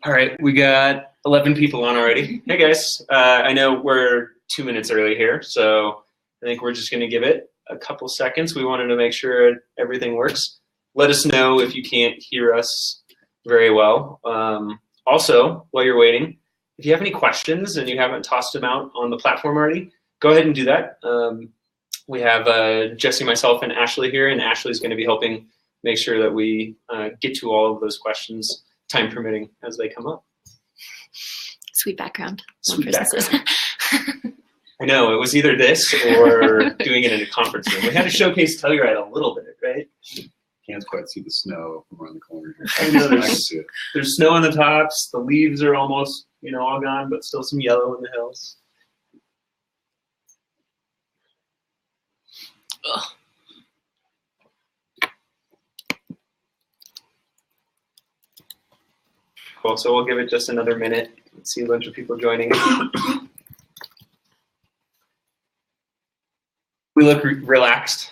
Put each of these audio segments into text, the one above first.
All right, we got 11 people on already. Hey guys, I know we're 2 minutes early here, so I think we're just going to give it a couple seconds. We wanted to make sure everything works. Let us know if you can't hear us very well. Also, while you're waiting, if you have any questions and you haven't tossed them out on the platform already, go ahead and do that. We have Jesse, myself, and Ashley here, and Ashley's going to be helping make sure that we get to all of those questions, time permitting, as they come up. Sweet background. Sweet background. I know, it was either this or doing it in a conference room. We had to showcase Telluride a little bit, right? Can't quite see the snow from around the corner here. I know there's snow on the tops. The leaves are almost, all gone, but still some yellow in the hills. Ugh. Cool, so we'll give it just another minute. Let's see a bunch of people joining. We look relaxed.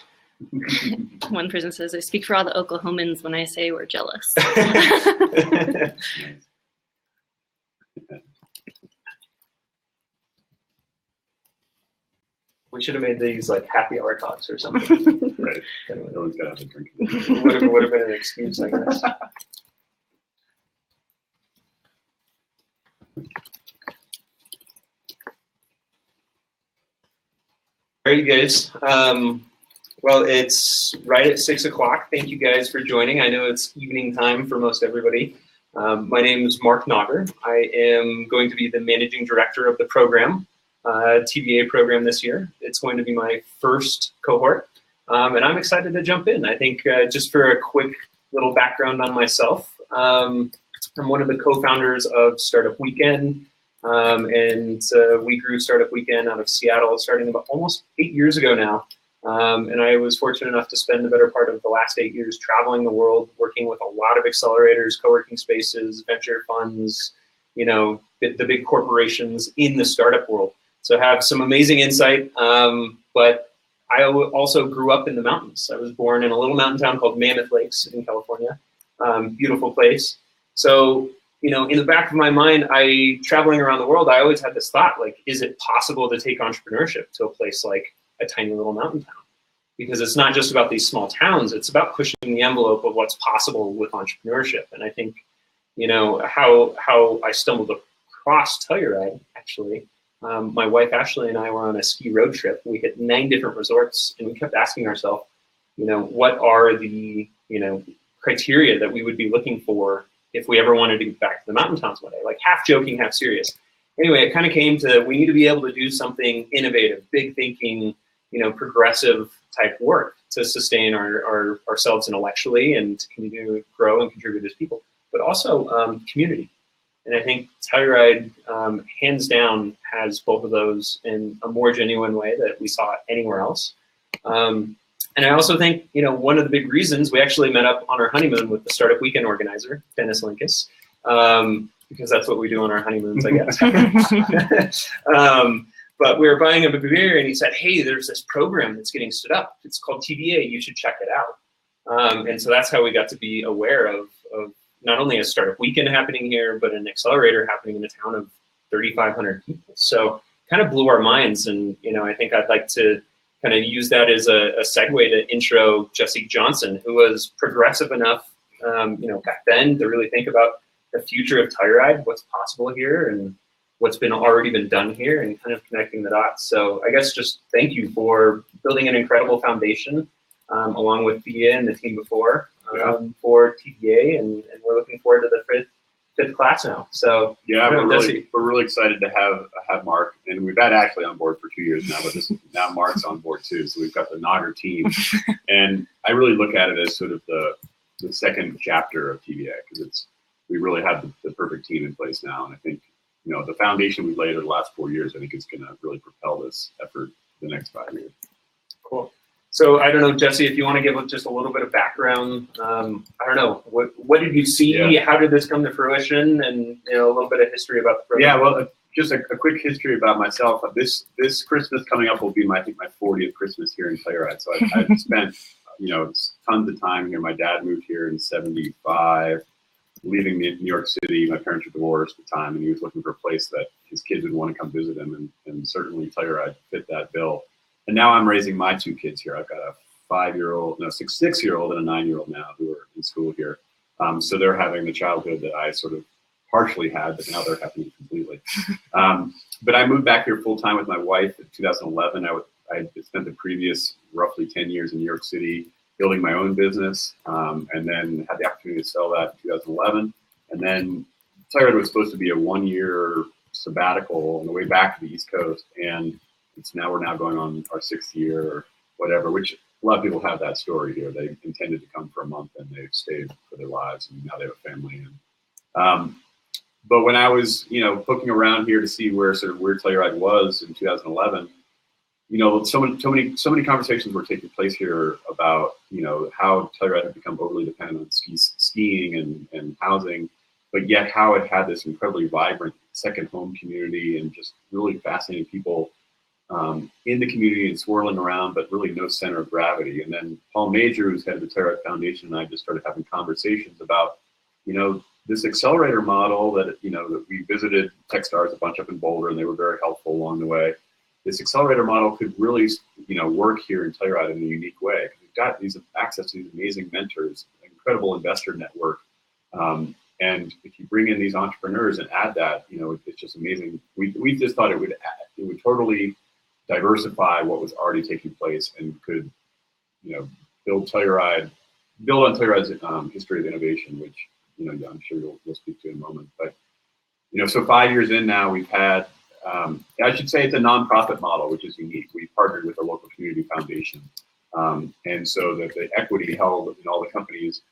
One person says, I speak for all the Oklahomans when I say we're jealous. We should have made these like happy hour talks or something. Right. Everyone's got to have a drink. Would have been an excuse, I guess. Very good. Well, it's right at 6 o'clock. Thank you guys for joining. I know it's evening time for most everybody. My name is Marc Nager. I am going to be the managing director of the program, TVA program this year. It's going to be my first cohort, and I'm excited to jump in. I think just for a quick little background on myself, I'm one of the co-founders of Startup Weekend. We grew Startup Weekend out of Seattle starting about almost 8 years ago now. And I was fortunate enough to spend the better part of the last 8 years traveling the world, working with a lot of accelerators, co-working spaces, venture funds, the big corporations in the startup world. So I have some amazing insight, but I also grew up in the mountains. I was born in a little mountain town called Mammoth Lakes in California. Beautiful place. So, in the back of my mind, traveling around the world, I always had this thought, like, is it possible to take entrepreneurship to a place like a tiny little mountain town? Because it's not just about these small towns, it's about pushing the envelope of what's possible with entrepreneurship. And I think, how I stumbled across Telluride, actually, my wife Ashley and I were on a ski road trip. We hit 9 different resorts, and we kept asking ourselves, what are the, criteria that we would be looking for if we ever wanted to get back to the mountain towns one day, like half joking, half serious. Anyway, it kind of came to, we need to be able to do something innovative, big thinking, progressive type work to sustain ourselves intellectually and to continue to grow and contribute as people, but also community. And I think Telluride, hands down, has both of those in a more genuine way that we saw anywhere else. And I also think, one of the big reasons we actually met up on our honeymoon with the Startup Weekend organizer, Dennis Linkus, because that's what we do on our honeymoons, I guess. But we were buying him a beer, and he said, hey, there's this program that's getting stood up. It's called TVA. You should check it out. And so that's how we got to be aware of not only a Startup Weekend happening here, but an accelerator happening in a town of 3,500 people. So kind of blew our minds. And, I think I'd like to kind of use that as a segue to intro Jesse Johnson, who was progressive enough, back then to really think about the future of Telluride, what's possible here, and what's already been done here, and kind of connecting the dots. So I guess just thank you for building an incredible foundation, along with TVA and the team before, for TVA, and we're looking forward to the fifth class now. So yeah, we're really excited to have Marc, and we've had Ashley on board for 2 years now, but now Marc's on board too. So we've got the Nager team, and I really look at it as sort of the second chapter of TVA, because we really have the perfect team in place now, and I think the foundation we've laid over the last 4 years, I think is going to really propel this effort the next 5 years. Cool. So I don't know, Jesse, if you want to give just a little bit of background. I don't know, what did you see? Yeah. How did this come to fruition? And a little bit of history about the program. Yeah, well, just a quick history about myself. This Christmas coming up will be I think my 40th Christmas here in Telluride. So I've spent tons of time here. My dad moved here in '75, leaving New York City. My parents were divorced at the time, and he was looking for a place that his kids would want to come visit him, and certainly Telluride fit that bill. And now I'm raising my two kids here. I've got a 5-year-old, no, 6-year-old and a 9-year-old now who are in school here. So they're having the childhood that I sort of partially had, but now they're having it completely. But I moved back here full time with my wife in 2011. I spent the previous roughly 10 years in New York City building my own business, and then had the opportunity to sell that in 2011. And then Telluride was supposed to be a 1-year sabbatical on the way back to the East Coast, and we're now going on our 6th year or whatever, which a lot of people have that story here. They intended to come for a month and they've stayed for their lives, and now they have a family. And but when I was, poking around here to see where Telluride was in 2011, so many conversations were taking place here about, how Telluride had become overly dependent on skiing and housing, but yet how it had this incredibly vibrant second home community and just really fascinating people in the community and swirling around, but really no center of gravity. And then Paul Nager, who's head of the Telluride Foundation, and I just started having conversations about, this accelerator model that we visited Techstars a bunch up in Boulder, and they were very helpful along the way. This accelerator model could really, work here in Telluride in a unique way. We've got access to these amazing mentors, incredible investor network, and if you bring in these entrepreneurs and add that, it's just amazing. We just thought it would totally diversify what was already taking place and could, build on Telluride's history of innovation, which I'm sure we'll speak to in a moment. But so 5 years in now, we've had. I should say it's a nonprofit model, which is unique. We partnered with a local community foundation, and so that the equity held in all the companies,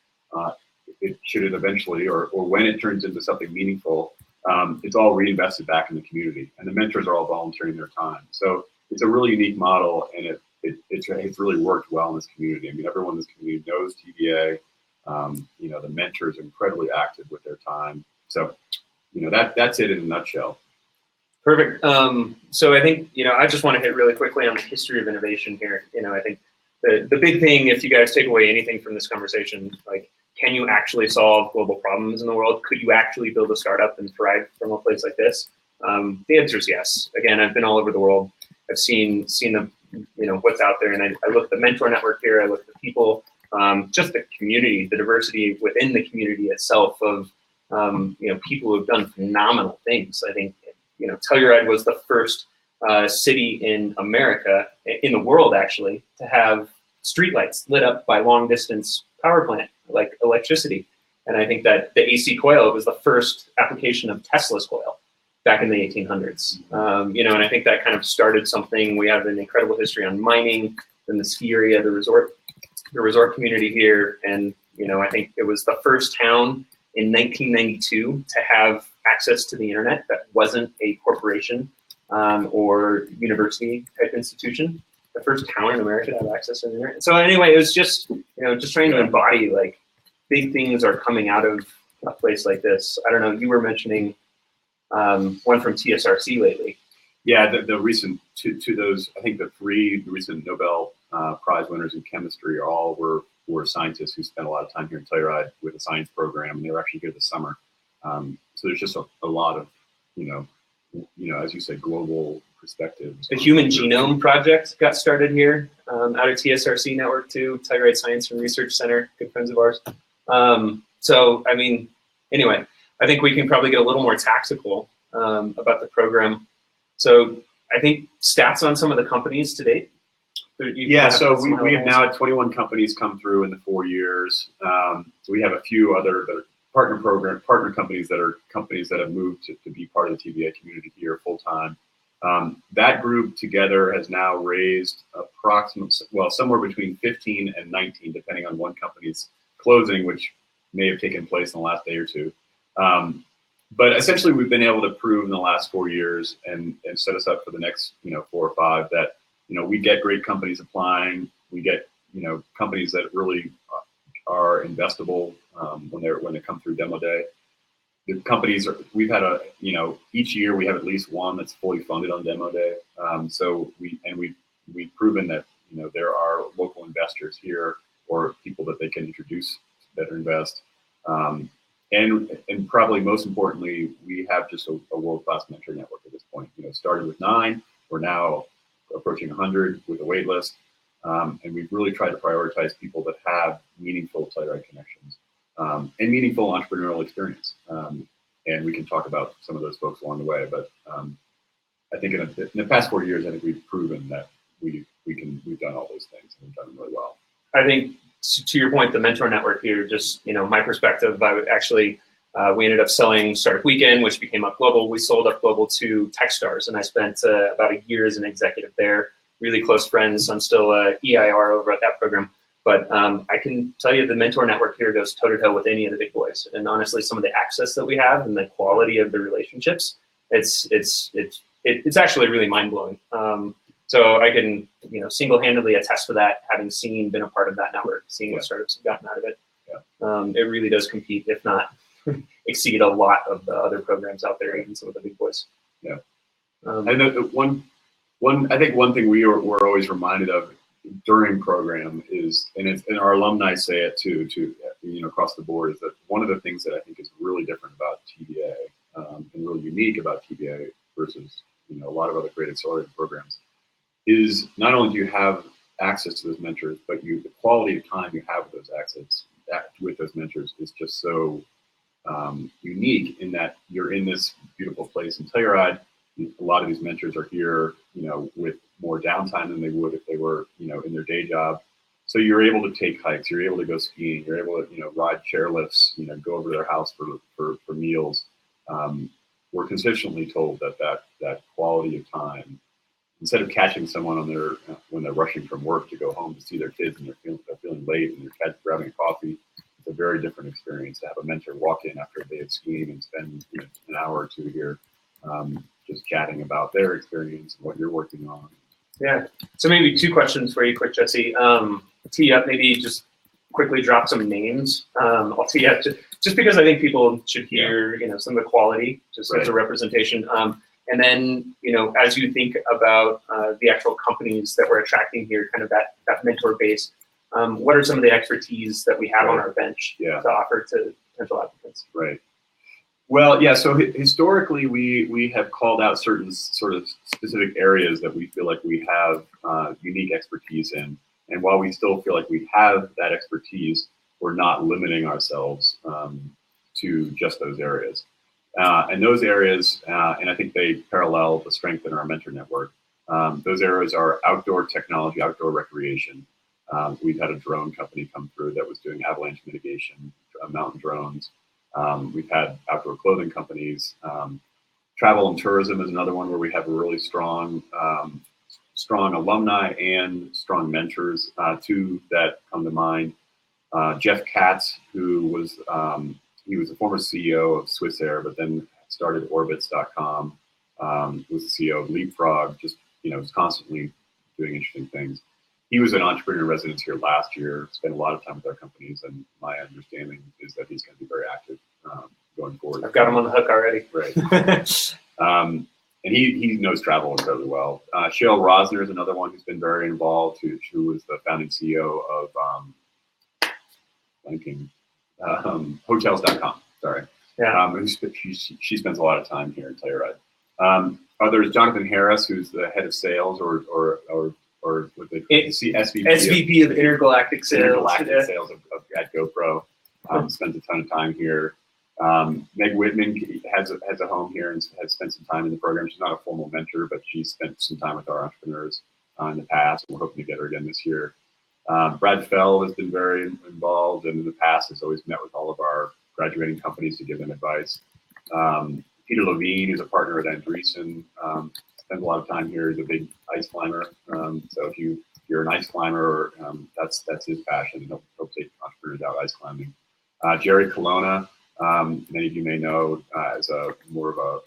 it should eventually, or when it turns into something meaningful, it's all reinvested back in the community, and the mentors are all volunteering their time. So it's a really unique model, and it's really worked well in this community. I mean, everyone in this community knows TVA. The mentors are incredibly active with their time. So, that's it in a nutshell. Perfect. So I think, I just want to hit really quickly on the history of innovation here. I think the big thing, if you guys take away anything from this conversation, like, can you actually solve global problems in the world? Could you actually build a startup and thrive from a place like this? The answer is yes. Again, I've been all over the world. I've seen the, what's out there, and I look at the mentor network here. I look at the people, just the community, the diversity within the community itself of, people who have done phenomenal things. I think, Telluride was the first city in America, in the world actually, to have streetlights lit up by long distance power plant, like electricity. And I think that the AC coil was the first application of Tesla's coil back in the 1800s. And I think that kind of started something. We have an incredible history on mining in the ski area, the resort community here. And, I think it was the first town in 1992 to have access to the internet that wasn't a corporation or university type institution. The first town in America to have access to the internet. So anyway, it was just, just trying to embody, like, big things are coming out of a place like this. I don't know, you were mentioning one from TSRC lately. Yeah, the recent to those, I think the recent Nobel Prize winners in chemistry were scientists who spent a lot of time here in Telluride with a science program, and they were actually here this summer. So there's just a lot of, as you said, global perspectives. The Human Genome Project got started here out of TSRC network too, Telluride Science and Research Center, good friends of ours. So, I mean, anyway, I think we can probably get a little more tactical about the program. So I think stats on some of the companies to date. Yeah, so we have now had 21 companies come through in the 4 years. So we have a few other partner companies that have moved to be part of the TVA community here full time. That group together has now raised somewhere between 15 and 19, depending on one company's closing, which may have taken place in the last day or two. But essentially, we've been able to prove in the last 4 years and set us up for the next 4 or 5 that we get great companies applying. We get companies that really are investable when they come through demo day. The companies we've had each year we have at least one that's fully funded on demo day. So we've proven that there are local investors here or people that they can introduce to Better Invest. And probably most importantly, we have just a world-class mentor network at this point. Started with 9, we're now approaching 100 with a wait list. And we've really tried to prioritize people that have meaningful Telluride connections and meaningful entrepreneurial experience. And we can talk about some of those folks along the way. But I think in the past 4 years, I think we've proven that we've done all those things, and we've done them really well. I think to your point, the mentor network here, just my perspective, I would actually we ended up selling Startup Weekend, which became Up Global. We sold Up Global to Techstars, and I spent about a year as an executive there. Really close friends. I'm still EIR over at that program. But I can tell you the mentor network here goes toe to toe with any of the big boys. And honestly, some of the access that we have and the quality of the relationships, it's actually really mind blowing. So I can single-handedly attest to that, having been a part of that network, seeing what startups have gotten out of it. Yeah. It really does compete, if not exceed, a lot of the other programs out there, even some of the big boys. Yeah. And I think one thing we're always reminded of during program is, and our alumni say it too, across the board, is that one of the things that I think is really different about TVA and really unique about TVA versus a lot of other great accelerator programs is not only do you have access to those mentors, but the quality of time you have with those mentors is just so unique in that you're in this beautiful place in Telluride. A lot of these mentors are here, with more downtime than they would if they were, in their day job. So you're able to take hikes, you're able to go skiing, you're able to, ride chairlifts, go over to their house for meals. We're consistently told that quality of time, instead of catching someone when they're rushing from work to go home to see their kids and they're feeling late and they're grabbing a coffee, it's a very different experience to have a mentor walk in after a day of skiing and spend an hour or two here. Just chatting about their experience and what you're working on. Yeah. So maybe 2 questions for you quick, Jesse. Tee up, maybe just quickly drop some names. I'll tee up just because I think people should hear, some of the quality just as a representation. And then, as you think about the actual companies that we're attracting here, kind of that mentor base, what are some of the expertise that we have on our bench to offer to potential applicants? Right. Well, yeah, so historically, we have called out certain sort of specific areas that we feel like we have unique expertise in. And while we still feel like we have that expertise, we're not limiting ourselves to just those areas. And those areas, and I think they parallel the strength in our mentor network, those areas are outdoor technology, outdoor recreation. We've had a drone company come through that was doing avalanche mitigation, mountain drones. We've had outdoor clothing companies. Travel and tourism is another one where we have a really strong alumni and strong mentors. 2 that come to mind. Jeff Katz, who was he was the former CEO of Swissair, but then started Orbitz.com. Was the CEO of Leapfrog. Just was constantly doing interesting things. He was an entrepreneur in residence here last year, spent a lot of time with our companies, and my understanding is that he's going to be very active going forward. I've got him on the hook already. Right. And he knows travel incredibly well. Cheryl Rosner is another one who's been very involved, who was the founding CEO of Hotels.com. Sorry. Yeah. She spends a lot of time here in Telluride. There's Jonathan Harris, who's the head of sales or with the SVP of Intergalactic Sales. Intergalactic Sales at GoPro. Spends a ton of time here. Meg Whitman has a home here and has spent some time in the program. She's not a formal mentor, but she's spent some time with our entrepreneurs in the past. We're hoping to get her again this year. Brad Fell has been very involved, and in the past has always met with all of our graduating companies to give them advice. Peter Levine is a partner at Andreessen. Spends a lot of time here. He's a big ice climber. So if you're an ice climber, that's his passion. He'll take entrepreneurs out ice climbing. Jerry Colonna, many of you may know as more of a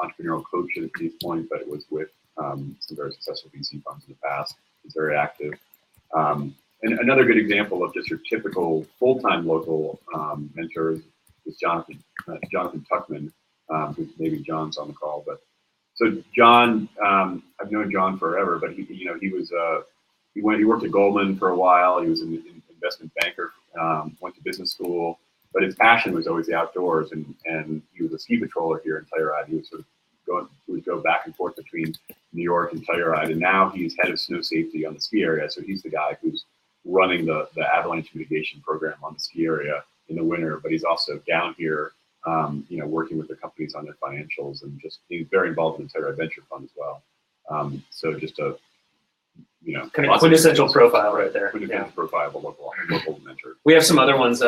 entrepreneurial coach at this point, but it was with some very successful VC funds in the past. He's very active. And another good example of just your typical full-time local mentors is Jonathan Tuckman, who maybe John's on the call, but so John, I've known John forever, but he worked at Goldman for a while. He was in investment banker, went to business school, but his passion was always the outdoors, and he was a ski patroller here in Telluride. He would go back and forth between New York and Telluride, and now he's head of snow safety on the ski area. So he's the guy who's running the avalanche mitigation program on the ski area in the winter, but he's also down here, working with the companies on their financials, and just he's very involved in the Telluride Venture Fund as well. So just a kind of quintessential profile right there. Quintessential profile of a local mentor. We have some other ones.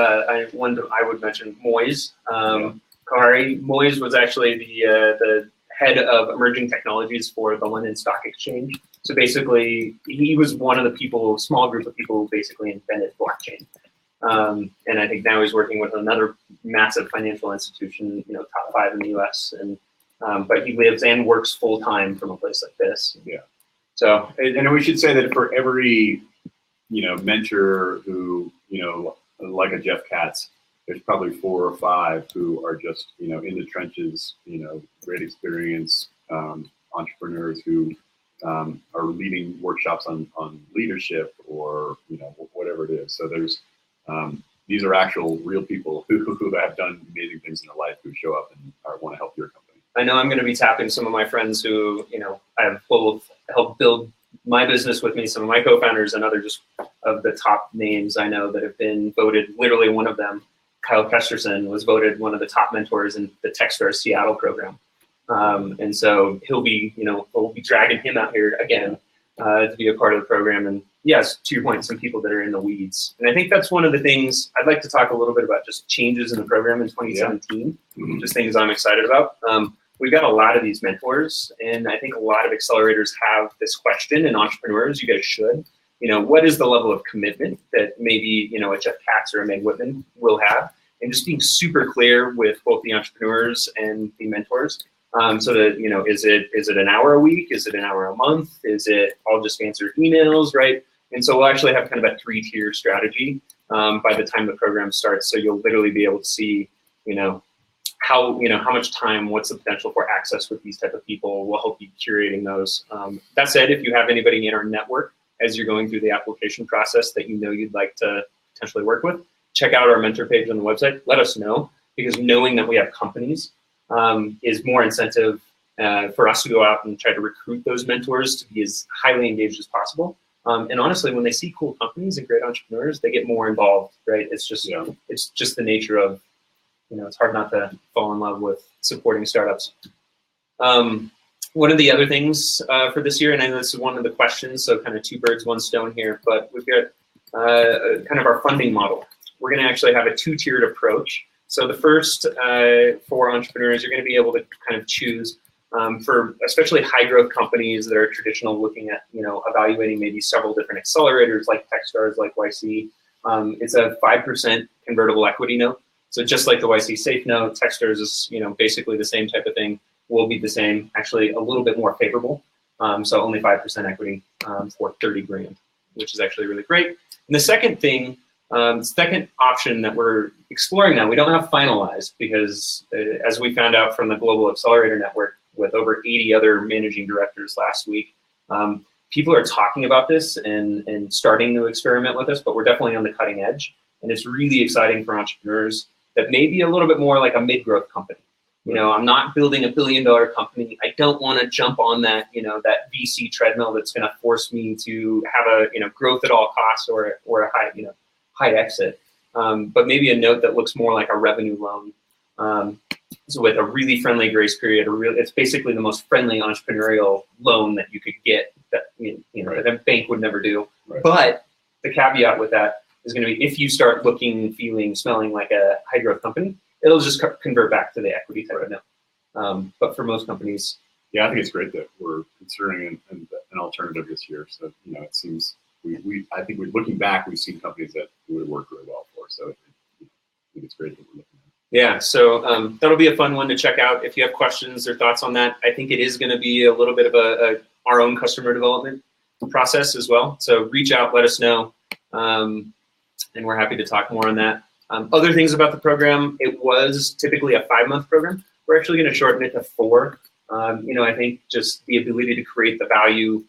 One I would mention, Moise. Kahari. Moise was actually the head of emerging technologies for the London Stock Exchange. So basically, he was one of the people, small group of people who basically invented blockchain. And I think now he's working with another massive financial institution, top 5 in the U.S. And but he lives and works full time from a place like this. Yeah. So, and we should say that for every, mentor who, like a Jeff Katz, there's probably 4 or 5 who are just, in the trenches, great experience, entrepreneurs who are leading workshops on leadership or, whatever it is. So there's, these are actual real people who have done amazing things in their life, who show up and want to help your company. I know I'm going to be tapping some of my friends who, I've helped build my business with me, some of my co-founders and other just of the top names I know that have been voted. Literally one of them, Kyle Kesterson, was voted one of the top mentors in the Techstars Seattle program. And so we'll be dragging him out here again to be a part of the program. And yes, to your point, some people that are in the weeds. And I think that's one of the things I'd like to talk a little bit about, just changes in the program in 2017, just things I'm excited about. We've got a lot of these mentors, and I think a lot of accelerators have this question, and entrepreneurs, you guys should. What is the level of commitment that maybe, a Jeff Katz or a Meg Whitman will have? And just being super clear with both the entrepreneurs and the mentors. So that, is it an hour a week? Is it an hour a month? Is it I'll just answer emails, right? And so we'll actually have kind of a 3-tier strategy by the time the program starts. So you'll literally be able to see, how much time, what's the potential for access with these type of people. We'll help you curating those. That said, if you have anybody in our network as you're going through the application process that you'd like to potentially work with, check out our mentor page on the website. Let us know, because knowing that we have companies is more incentive for us to go out and try to recruit those mentors to be as highly engaged as possible. And honestly, when they see cool companies and great entrepreneurs, they get more involved, right? It's just the nature of, it's hard not to fall in love with supporting startups. One of the other things for this year, and I know this is one of the questions, so kind of 2 birds, 1 stone here, but we've got kind of our funding model. We're going to actually have a 2-tiered approach. So the first, for entrepreneurs, you're going to be able to kind of choose for especially high growth companies that are traditional, looking at, evaluating maybe several different accelerators like Techstars, like YC. It's a 5% convertible equity note. So just like the YC Safe Note, Techstars is, basically the same type of thing. Will be the same, actually a little bit more favorable. So only 5% equity for 30 grand, which is actually really great. And the second thing, second option that we're exploring now, we don't have finalized, because as we found out from the Global Accelerator Network with over 80 other managing directors last week, people are talking about this and starting to experiment with this, but we're definitely on the cutting edge. And it's really exciting for entrepreneurs that may be a little bit more like a mid-growth company. I'm not building $1 billion company. I don't want to jump on that, that VC treadmill that's going to force me to have a, growth at all costs or a high, high exit. But maybe a note that looks more like a revenue loan. So with a really friendly grace period, it's basically the most friendly entrepreneurial loan that you could get that, that a bank would never do. Right. But the caveat with that is going to be, if you start looking, feeling, smelling like a high growth company, it'll just convert back to the equity type of note. But for most companies, yeah, I think it's great that we're considering an alternative this year. So it seems I think looking back, we've seen companies that it would work really well for. So I think it's great that we're looking at it. Yeah, so that'll be a fun one to check out. If you have questions or thoughts on that, I think it is going to be a little bit of our own customer development process as well. So reach out, let us know, and we're happy to talk more on that. Other things about the program, it was typically a 5-month program. We're actually going to shorten it to 4. I think just the ability to create the value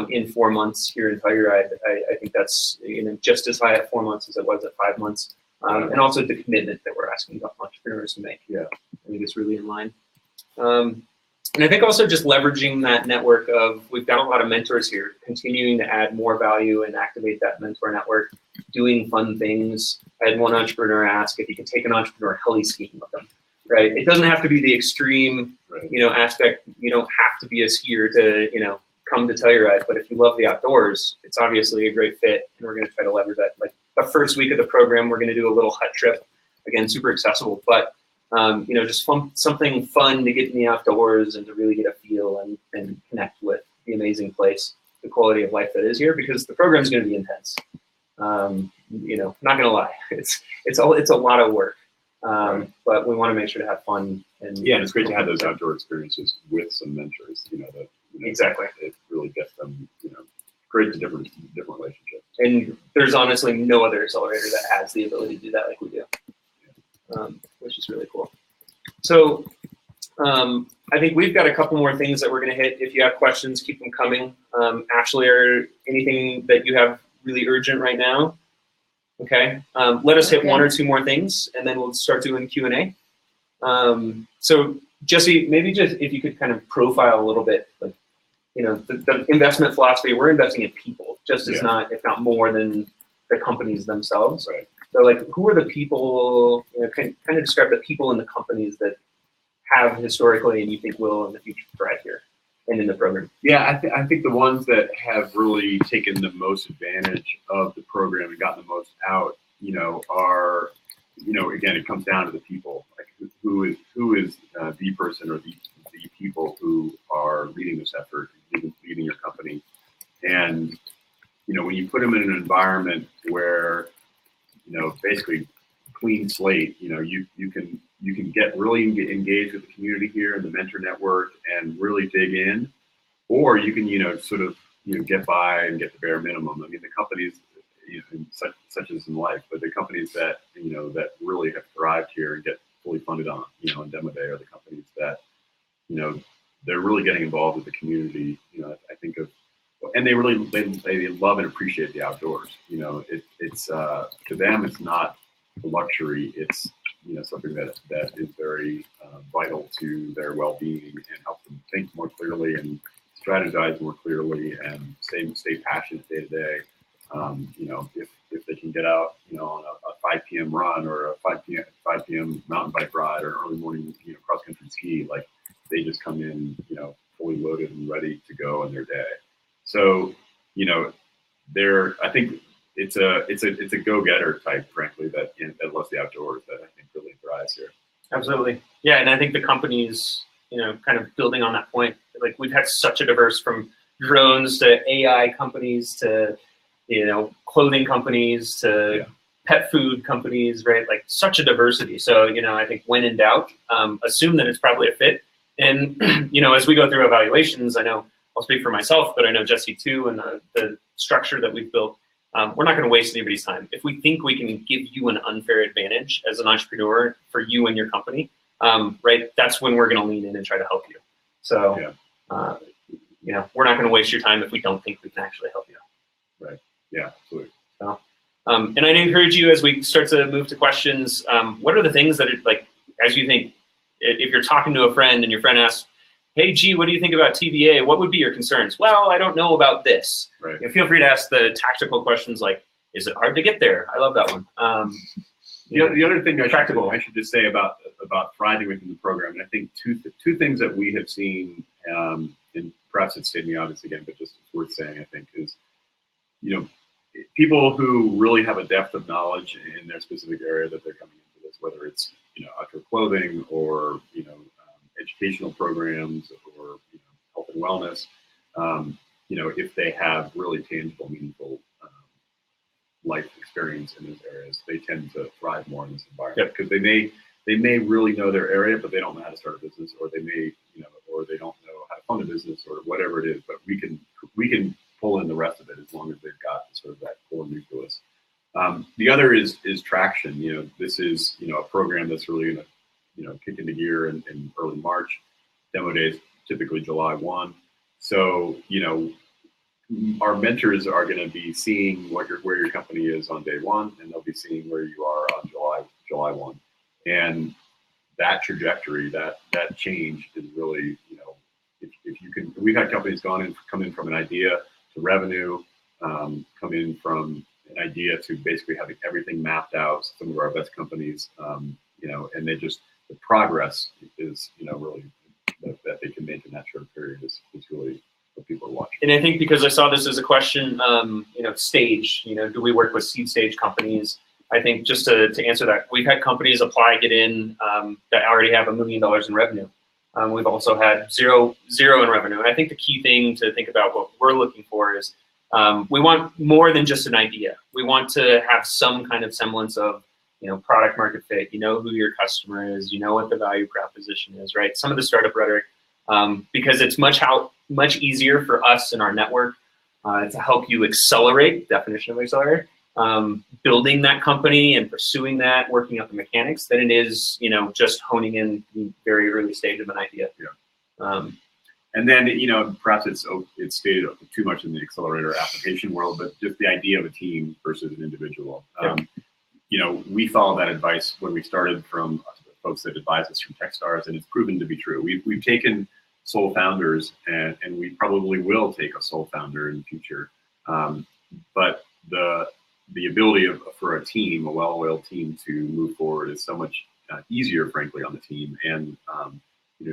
in 4 months here in Telluride. I think that's just as high at 4 months as it was at 5 months. And also the commitment that we're asking entrepreneurs to make. Yeah, I think it's really in line. And I think also just leveraging that network of, we've got a lot of mentors here, continuing to add more value and activate that mentor network, doing fun things. I had one entrepreneur ask if you could take an entrepreneur heli skiing with them, right? It doesn't have to be the extreme, aspect. You don't have to be a skier to, come to Telluride, but if you love the outdoors, it's obviously a great fit, and we're going to try to leverage that. Like the first week of the program, we're going to do a little hut trip. Again, super accessible, but just something fun to get in the outdoors and to really get a feel and connect with the amazing place, the quality of life that is here, because the program is going to be intense. Not going to lie, it's a lot of work, but we want to make sure to have fun. And it's great to have those outdoor experiences with some mentors. Exactly. It really gets them, creates a different relationship. And there's honestly no other accelerator that has the ability to do that like we do. Which is really cool. So I think we've got a couple more things that we're going to hit. If you have questions, keep them coming. Ashley, or anything that you have really urgent right now? Okay. Let us hit one or two more things, and then we'll start doing Q&A. So Jesse, maybe just if you could kind of profile a little bit, like, the investment philosophy. We're investing in people, just as not, if not more than the companies themselves. Right. So, like, who are the people, kind of describe the people in the companies that have historically and you think will in the future thrive here and in the program? Yeah, I think the ones that have really taken the most advantage of the program and gotten the most out, are, again, it comes down to the people. Like, who is the person or the people who are leading this effort, leading your company. And, when you put them in an environment where, basically clean slate, you can get really engaged with the community here and the mentor network and really dig in, or you can, sort of, get by and get the bare minimum. I mean, the companies, such as in life, but the companies that, that really have thrived here and get fully funded on, on Demo Day are the companies that, they're really getting involved with the community. I think of, and they love and appreciate the outdoors. It's to them, it's not a luxury. It's something that is very vital to their well-being and helps them think more clearly and strategize more clearly and stay passionate day to day. If they can get out, on a 5 p.m. run or a 5 p.m. mountain bike ride or early morning, cross country ski, like they just come in, fully loaded and ready to go in their day. So, I think it's a go-getter type, frankly, that loves the outdoors that I think really thrives here. Absolutely. Yeah. And I think the companies, kind of building on that point, like we've had such a diverse, from drones to AI companies to, clothing companies to pet food companies, right? Like such a diversity. So, I think when in doubt, assume that it's probably a fit. And, as we go through evaluations, I know I'll speak for myself, but I know Jesse too, and the structure that we've built, we're not going to waste anybody's time. If we think we can give you an unfair advantage as an entrepreneur for you and your company, right, that's when we're going to lean in and try to help you. So, we're not going to waste your time if we don't think we can actually help you. Right. Yeah, absolutely. So, and I'd encourage you as we start to move to questions, what are the things that are, like, as you think, if you're talking to a friend and your friend asks, hey, G, what do you think about TVA? What would be your concerns? Well, I don't know about this. Right. Feel free to ask the tactical questions like, is it hard to get there? I love that one. The other thing I should just say about thriving within the program, and I think two things that we have seen, and perhaps it's stating the obvious again, but just it's worth saying, I think, is, people who really have a depth of knowledge in their specific area that they're coming into this, whether it's, outdoor clothing or, educational programs or health and wellness, if they have really tangible, meaningful life experience in those areas, they tend to thrive more in this environment because they may really know their area, but they don't know how to start a business, or they may, or they don't know how to fund a business or whatever it is. But we can pull in the rest of it as long as they've got sort of that core nucleus. The other is traction. This is a program that's really going to kick into gear in early March. Demo Day is typically July 1. So our mentors are going to be seeing where your company is on day one, and they'll be seeing where you are on July 1. And that trajectory, that change is really, if you can, we've had companies come in from an idea to revenue, come in from an idea to basically having everything mapped out. Some of our best companies, and they just, the progress is, really that they can make in that short period is really what people are watching. And I think because I saw this as a question, stage, do we work with seed stage companies? I think just to answer that, we've had companies apply, get in, that already have $1 million in revenue. We've also had zero in revenue. And I think the key thing to think about what we're looking for is we want more than just an idea. We want to have some kind of semblance of, product market fit, who your customer is, what the value proposition is, right? Some of the startup rhetoric, because it's much easier for us in our network to help you accelerate, definition of accelerator, building that company and pursuing that, working out the mechanics, than it is, just honing in the very early stage of an idea. Yeah. And then, perhaps it's stated too much in the accelerator application world, but just the idea of a team versus an individual. Yeah. We followed that advice when we started from folks that advise us from Techstars, and it's proven to be true. We've taken sole founders, and we probably will take a sole founder in the future. But the ability for a team, a well-oiled team, to move forward is so much easier, frankly, on the team. And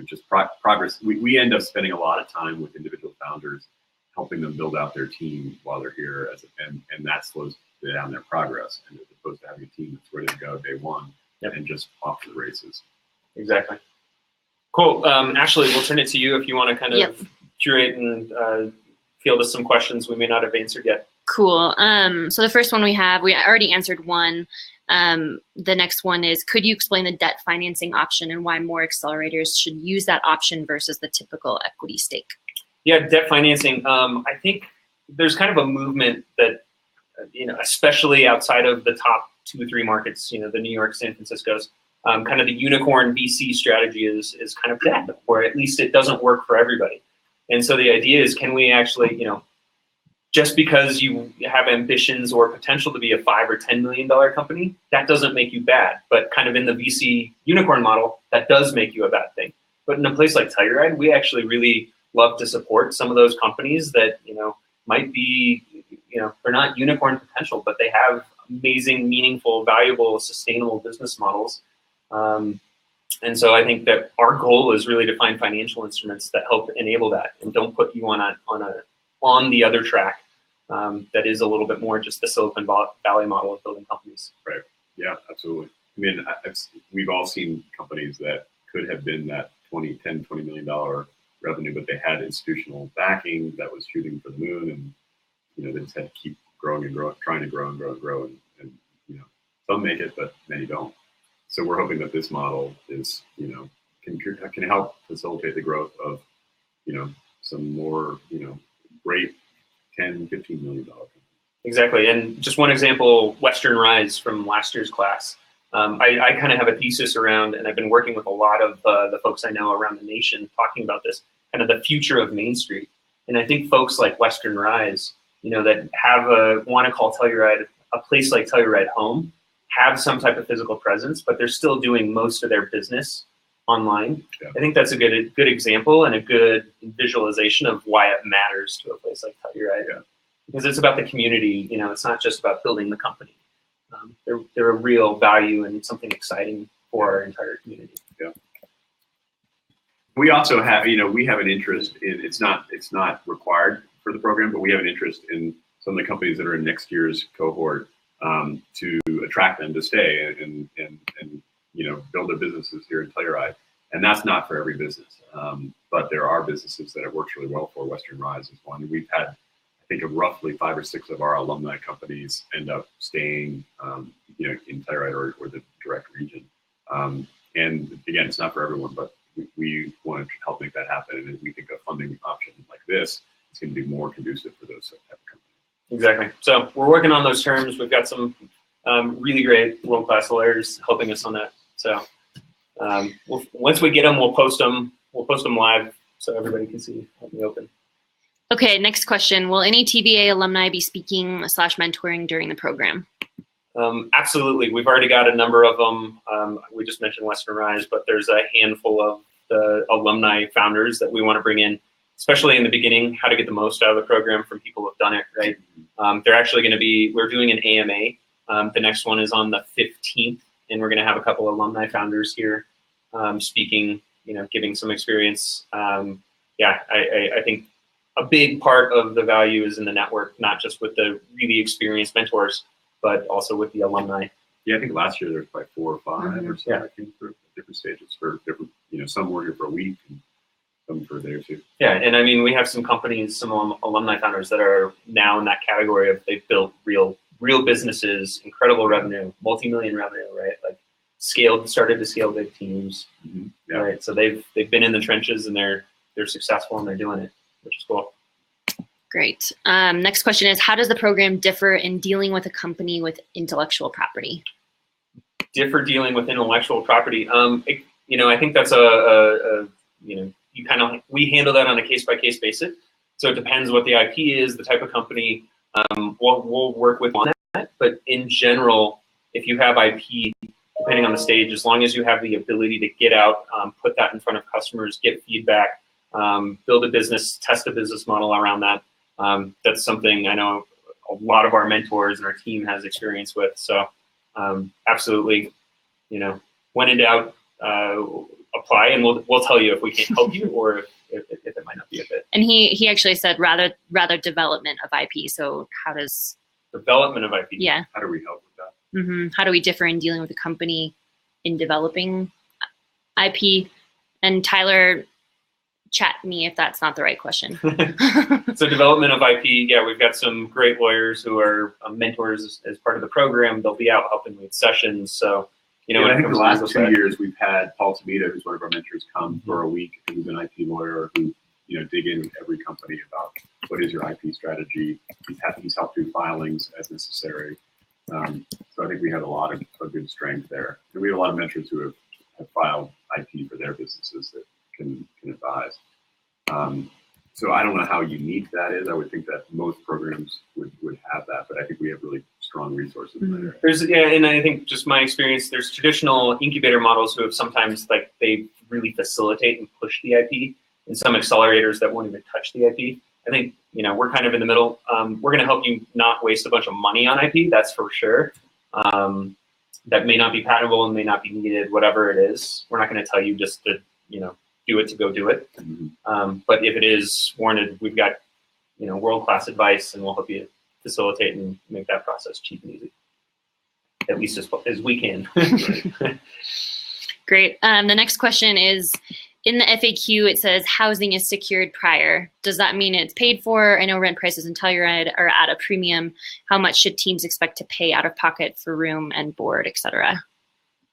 just progress. We end up spending a lot of time with individual founders, helping them build out their team while they're here, and that slows down their progress. And as opposed to having a team that's ready to go day one, and just off to the races. Exactly. Cool. Ashley, we'll turn it to you if you want to kind of curate and field us some questions we may not have answered yet. Cool. So the first one we already answered one. The next one is, could you explain the debt financing option and why more accelerators should use that option versus the typical equity stake? Yeah, debt financing. I think there's kind of a movement that, especially outside of the top 2 or 3 markets, the New York, San Francisco's, kind of the unicorn VC strategy is kind of dead, or at least it doesn't work for everybody. And so the idea is, can we actually, just because you have ambitions or potential to be a $5 or $10 million company, that doesn't make you bad. But kind of in the VC unicorn model, that does make you a bad thing. But in a place like Telluride, we actually really love to support some of those companies that, might be, they're not unicorn potential, but they have amazing, meaningful, valuable, sustainable business models. And so I think that our goal is really to find financial instruments that help enable that and don't put you on the other track. That is a little bit more just the Silicon Valley model of building companies. Right. Yeah, absolutely. I mean, we've all seen companies that could have been that $10, $20 million revenue, but they had institutional backing that was shooting for the moon, and they just had to keep growing and growing, trying to grow and grow and grow, and some make it, but many don't. So we're hoping that this model is, can help facilitate the growth of, some more, great $10, $15 million companies. Exactly. And just one example, Western Rise from last year's class. I kind of have a thesis around, and I've been working with a lot of the folks I know around the nation talking about this, kind of the future of Main Street. And I think folks like Western Rise, that want to call Telluride, a place like Telluride home, have some type of physical presence, but they're still doing most of their business online. Yeah. I think that's a good example and a good visualization of why it matters to a place like Telluride. Yeah. Because it's about the community. It's not just about building the company. They're a real value and something exciting for our entire community. Yeah. We also have, we have an interest in, it's not required for the program, but we have an interest in some of the companies that are in next year's cohort, to attract them to stay and build their businesses here in Telluride. And that's not for every business, but there are businesses that it works really well for. Western Rise is one. We've had, I think, roughly 5 or 6 of our alumni companies end up staying, in Telluride or the direct region. And again, it's not for everyone, but we want to help make that happen. And we think a funding option like this is going to be more conducive for those type of companies. Exactly. So we're working on those terms. We've got some really great world-class lawyers helping us on that. So once we get them, we'll post them live so everybody can see out in the open. Okay, next question. Will any TVA alumni be speaking / mentoring during the program? Absolutely. We've already got a number of them. We just mentioned Western Rise, but there's a handful of the alumni founders that we want to bring in, especially in the beginning, how to get the most out of the program from people who have done it, right? They're actually going to be, we're doing an AMA. The next one is on the 15th, and we're going to have a couple of alumni founders here speaking, giving some experience. Yeah, I think a big part of the value is in the network, not just with the really experienced mentors, but also with the alumni. Yeah, I think last year there was like 4 or 5 or so. Yeah. I think for different stages for different, some were here for a week and some for a day or two. Yeah, and I mean, we have some companies, some alumni founders that are now in that category of they've built real businesses, incredible revenue, multi-million revenue, right? Like started to scale big teams, Yeah. right? So they've been in the trenches and they're successful and they're doing it, which is cool. Great. Next question is, how does the program differ in dealing with a company with intellectual property? Differ dealing with intellectual property. I think that's we handle that on a case-by-case basis. So it depends what the IP is, the type of company. We'll work with on that. But in general, if you have IP, depending on the stage, as long as you have the ability to get out, put that in front of customers, get feedback, build a business, test a business model around that. That's something I know a lot of our mentors and our team has experience with. So absolutely, when in doubt, apply, and we'll tell you if we can't help you or if it might not be a fit. And he actually said rather development of IP. So how does development of IP? Yeah. How do we help with that? How do we differ in dealing with a company in developing IP? And Tyler, chat me if that's not the right question. So development of IP, yeah, we've got some great lawyers who are mentors as part of the program. They'll be out helping with sessions. So, I think the last 2 years we've had Paul Tamita, who's one of our mentors, come for a week, who's an IP lawyer who, dig in with every company about what is your IP strategy. He's helped do filings as necessary. So I think we had a lot of good strength there. And we have a lot of mentors who have filed IP for their businesses that can advise. So I don't know how unique that is. I would think that most programs would have that, but I think we have really strong resources there. And I think just my experience, there's traditional incubator models who have sometimes they really facilitate and push the IP, and some accelerators that won't even touch the IP. I think, we're kind of in the middle. We're going to help you not waste a bunch of money on IP, that's for sure. That may not be patentable and may not be needed, whatever it is. We're not going to tell you just to, do it to go do it. But if it is warranted, we've got, world-class advice, and we'll help you facilitate and make that process cheap and easy, at least as we can. Great. The next question is, in the FAQ, it says housing is secured prior. Does that mean it's paid for? I know rent prices in Telluride are at a premium. How much should teams expect to pay out of pocket for room and board, et cetera?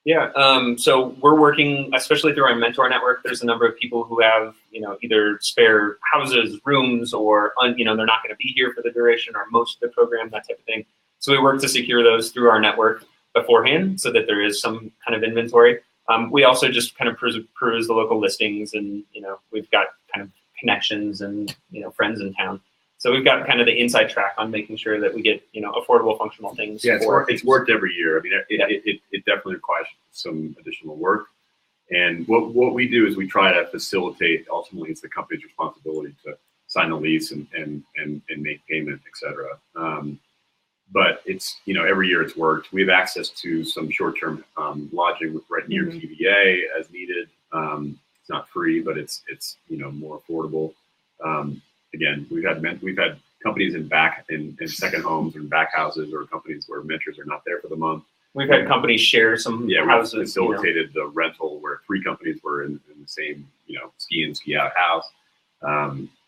Yeah, so we're working, especially through our mentor network. There's a number of people who have, either spare houses, rooms, or, they're not going to be here for the duration or most of the program, that type of thing. So we work to secure those through our network beforehand so that there is some kind of inventory. We also just kind of peruse the local listings, and, we've got kind of connections and, friends in town. So we've got kind of the inside track on making sure that we get, affordable, functional things. Yeah, it's worked every year. I mean, it definitely requires some additional work. And what we do is we try to facilitate. Ultimately, it's the company's responsibility to sign the lease and make payment, et cetera. But it's, every year it's worked. We have access to some short-term lodging right near TVA as needed. It's not free, but it's more affordable. Again, we've had companies in second homes or in back houses, or companies where mentors are not there for the month. We've had companies share some houses. We facilitated the rental where 3 companies were in the same, ski in, ski out house.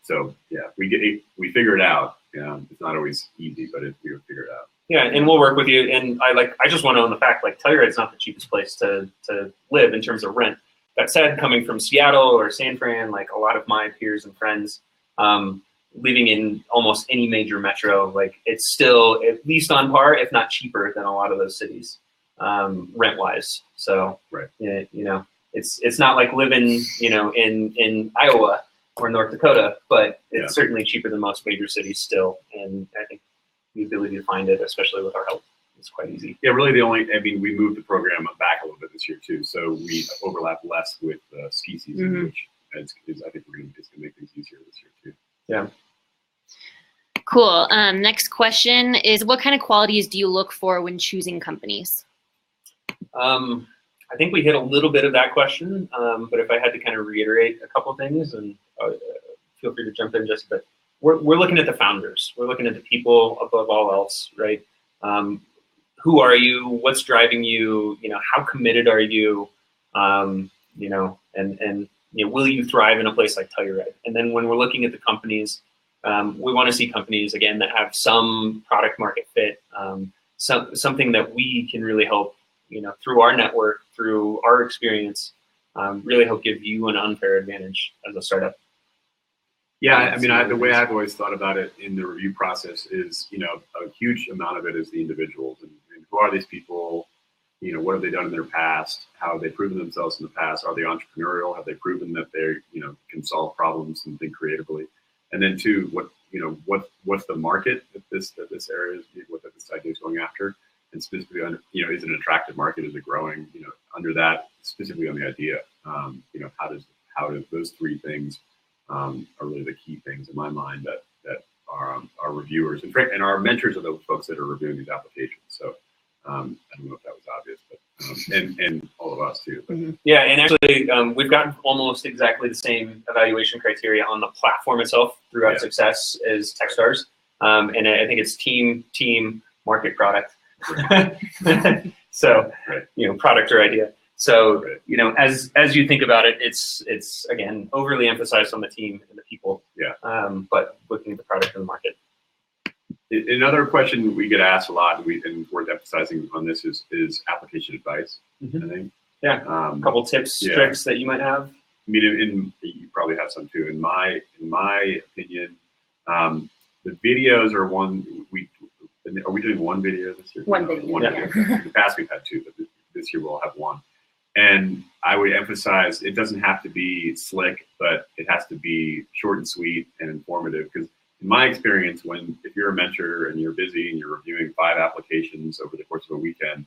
So yeah, we figure it out. It's not always easy, but we figure it out. Yeah, and we'll work with you. And I just want to own the fact, Telluride's not the cheapest place to live in terms of rent. That said, coming from Seattle or San Fran, a lot of my peers and friends, living in almost any major metro, it's still at least on par, if not cheaper than a lot of those cities, rent-wise. So, right. It's not like living, in Iowa, or North Dakota, but it's Yeah. certainly cheaper than most major cities still. And I think the ability to find it, especially with our help, is quite easy. Yeah, really we moved the program back a little bit this year too, so we overlap less with ski season, which is I think it's gonna make things easier this year too. Yeah. Cool. Next question is, what kind of qualities do you look for when choosing companies? I think we hit a little bit of that question, but if I had to kind of reiterate a couple of things, and feel free to jump in just a bit. We're looking at the founders. We're looking at the people above all else, right? Who are you? What's driving you? You know, how committed are you? You know, and you know, will you thrive in a place like Telluride? And then when we're looking at the companies, we want to see companies again that have some product market fit, something that we can really help, you know, through our network, through our experience, really help give you an unfair advantage as a startup. Yeah, I mean, the way I've always thought about it in the review process is, you know, a huge amount of it is the individuals and who are these people, you know, what have they done in their past, how have they proven themselves in the past, are they entrepreneurial, have they proven that they, you know, can solve problems and think creatively, and then two, what's the market that this area is, what this idea is going after, and specifically under, you know, is it an attractive market, is it growing, you know, under that, specifically on the idea, you know, how does those three things are really the key things in my mind that our reviewers and our mentors are the folks that are reviewing these applications. So I don't know if that was obvious, but and all of us too. But. Yeah, and actually we've got almost exactly the same evaluation criteria on the platform itself throughout success as Techstars, and I think it's team, market, product. So you know, product or idea. So, you know, as you think about it, it's again overly emphasized on the team and the people. Yeah. But looking at the product and the market. Another question we get asked a lot, and worth emphasizing on this is application advice. I think. Yeah. A couple tips, tricks that you might have. I mean, you probably have some too. In my opinion, the videos are one. Are we doing one video this year? One video. One video. In the past we've had two, but this year we'll have one. And I would emphasize it doesn't have to be slick, but it has to be short and sweet and informative. Because in my experience, if you're a mentor and you're busy and you're reviewing 5 applications over the course of a weekend,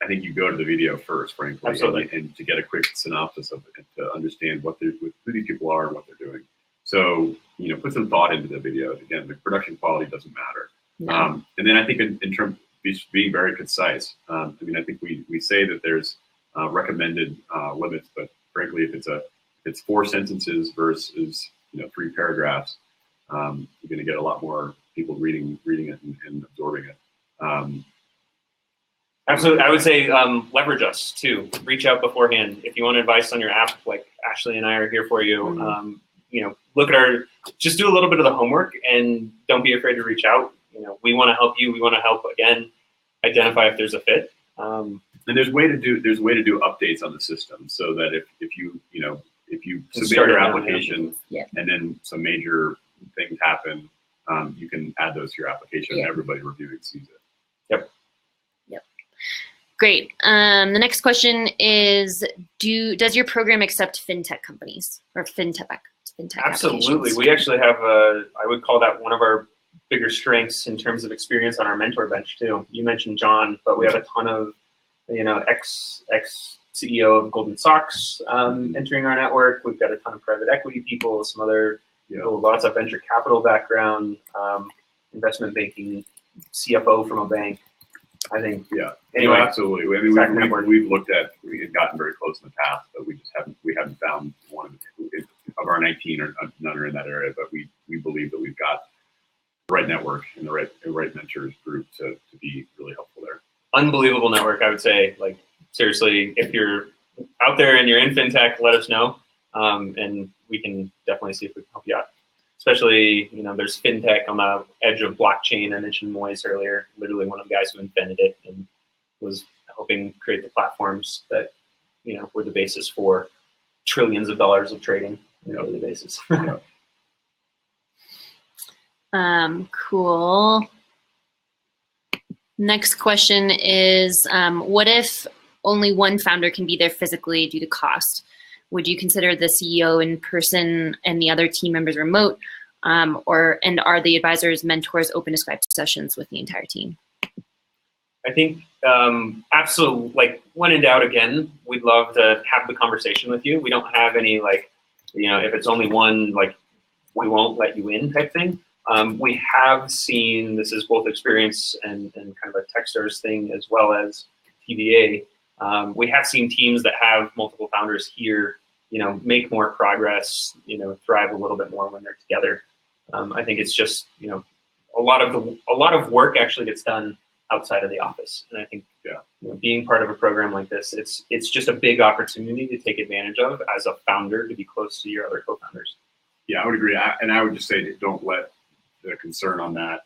I think you go to the video first, frankly, and to get a quick synopsis of it and to understand who these people are and what they're doing. So, you know, put some thought into the video. Again, the production quality doesn't matter. No. And then I think in terms of being very concise, I mean, I think we say that there's recommended limits, but frankly, if it's 4 sentences versus 3 paragraphs, you're going to get a lot more people reading it and absorbing it. Absolutely, I would say leverage us too. Reach out beforehand if you want advice on your app. Like Ashley and I are here for you. Look at just do a little bit of the homework and don't be afraid to reach out. We want to help you. We want to help identify if there's a fit. And there's way to do updates on the system so that if you submit your application and then some major things happen, you can add those to your application and everybody reviewing sees it. Yep. Great. The next question is, does your program accept fintech companies or fintech Absolutely. We actually have I would call that one of our bigger strengths in terms of experience on our mentor bench too. You mentioned John, but we have a ton of ex CEO of Goldman Sachs entering our network. We've got a ton of private equity people, some other lots of venture capital background, investment banking, CFO from a bank. I think Anyway, absolutely. I mean, we've looked at, we had gotten very close in the past, but we haven't found one of our 19 or none are in that area. But we believe that we've got the right network and the right mentors group to be really helpful there. Unbelievable network, I would say. Like seriously, if you're out there and you're in fintech, let us know, and we can definitely see if we can help you out. Especially, there's fintech on the edge of blockchain. I mentioned Moise earlier, literally one of the guys who invented it and was helping create the platforms that, were the basis for trillions of dollars of trading on a daily basis. Cool. Next question is, what if only one founder can be there physically due to cost? would you consider the CEO in person and the other team members remote? And are the advisors, mentors open to Skype sessions with the entire team? I think absolutely, like when in doubt, again, we'd love to have the conversation with you. We don't have any like, if it's only one, like we won't let you in type thing. We have seen, this is both experience and kind of a Techstars thing as well as TVA. We have seen teams that have multiple founders here, make more progress, thrive a little bit more when they're together. I think it's just, a lot of work actually gets done outside of the office. And I think being part of a program like this, it's just a big opportunity to take advantage of as a founder, to be close to your other co-founders. Yeah, I would agree. And I would just say, don't let the concern on that,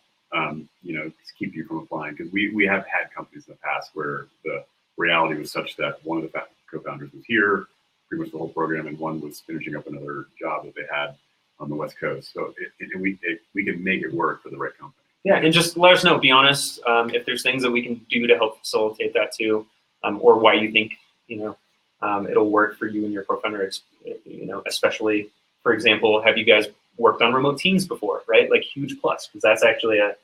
keep you from applying. Because we have had companies in the past where the reality was such that one of the co-founders was here, pretty much the whole program, and one was finishing up another job that they had on the West Coast. So we can make it work for the right company. Yeah, and just let us know. Be honest. If there's things that we can do to help facilitate that too, or why you think it'll work for you and your co-founder. Especially, for example, have you guys worked on remote teams before? Right, like huge plus, because that's actually a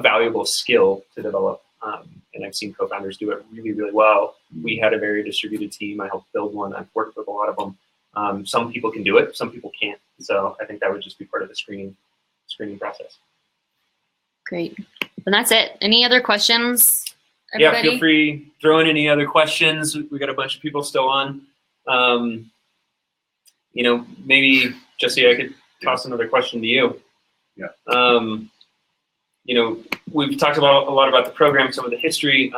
valuable skill to develop. And I've seen co-founders do it really, really well. We had a very distributed team. I helped build one. I've worked with a lot of them. Some people can do it, some people can't. So I think that would just be part of the screening process. Great. And that's it. Any other questions, everybody? Yeah, feel free, throw in any other questions. We got a bunch of people still on. Maybe, Jesse, I could toss another question to you. Yeah. We've talked a lot about the program, some of the history,